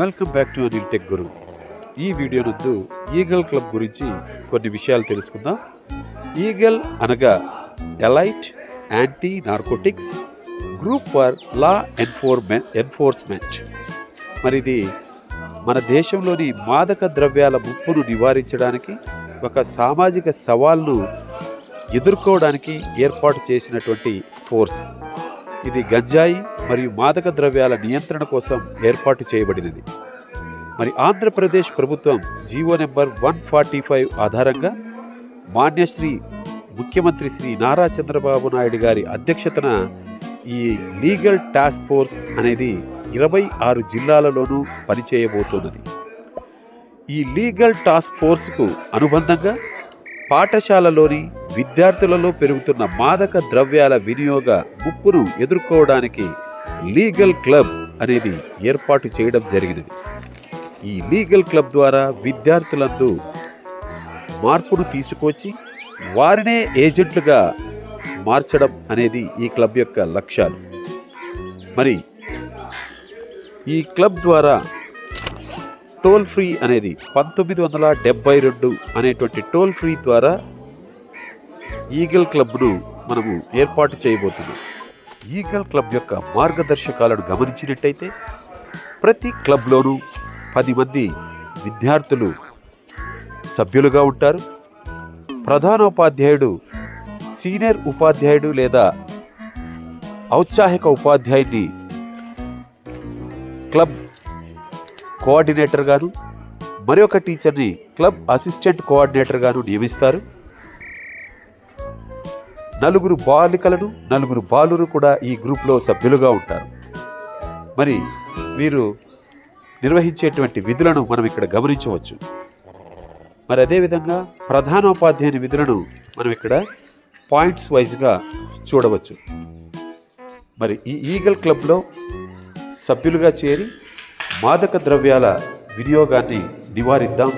Welcome back to Anil tech Guru. ఈ video నందు eagle club గురించి కొన్ని విషయాలు తెలుసుకుందాం. ఈగల్ అనగా elite anti narcotics group for law enforcement. మరి ఇది మన దేశంలోని మాదక ద్రవ్యాల ముప్పును నివారించడానికి, ఒక సామాజిక సవాల్ను ఎదుర్కోవడానికి ఏర్పాటు చేసినటువంటి ఫోర్స్. ఇది గంజాయి మరియు మాదక ద్రవ్యాల నియంత్రణ కోసం ఏర్పాటు చేయబడినది. మరి ఆంధ్రప్రదేశ్ ప్రభుత్వం జీవో నెంబర్ 145 ఆధారంగా మాన్యశ్రీ ముఖ్యమంత్రి శ్రీ నారా చంద్రబాబు నాయుడు గారి అధ్యక్షతన ఈ లీగల్ టాస్క్ ఫోర్స్ అనేది 26 జిల్లాలలోనూ పనిచేయబోతున్నది. ఈ లీగల్ టాస్క్ ఫోర్స్కు అనుబంధంగా పాఠశాలలోని విద్యార్థులలో పెరుగుతున్న మాదక ద్రవ్యాల వినియోగ ముప్పును ఎదుర్కోవడానికి లీగల్ క్లబ్ అనేది ఏర్పాటు చేయడం జరిగినది. ఈ లీగల్ క్లబ్ ద్వారా విద్యార్థులందు మార్పును తీసుకొచ్చి వారినే ఏజెంట్లుగా మార్చడం అనేది ఈ క్లబ్ యొక్క లక్ష్యాలు. మరి ఈ క్లబ్ ద్వారా టోల్ ఫ్రీ అనేది 1972 అనేటువంటి టోల్ ఫ్రీ ద్వారా ఈగల్ క్లబ్ను మనము ఏర్పాటు చేయబోతున్నాం. ఈగల్ క్లబ్ యొక్క మార్గదర్శకాలను గమనించినట్టయితే ప్రతి క్లబ్లోనూ 10 మంది విద్యార్థులు సభ్యులుగా ఉంటారు. ప్రధానోపాధ్యాయుడు సీనియర్ ఉపాధ్యాయుడు లేదా ఔత్సాహిక ఉపాధ్యాయుడిని క్లబ్ కోఆర్డినేటర్ గాను, మరొక టీచర్ని క్లబ్ అసిస్టెంట్ కోఆర్డినేటర్ గాను నియమిస్తారు. 4 బాలికలను 4 బాలురు కూడా ఈ గ్రూప్లో సభ్యులుగా ఉంటారు. మరి వీరు నిర్వహించేటువంటి విధులను మనం ఇక్కడ గమనించవచ్చు. మరి అదేవిధంగా ప్రధానోపాధ్యాయుని విధులను మనం ఇక్కడ పాయింట్స్ వైజ్గా చూడవచ్చు. మరి ఈ ఈగల్ క్లబ్లో సభ్యులుగా చేరి మాదక ద్రవ్యాల వినియోగాన్ని నివారిద్దాం.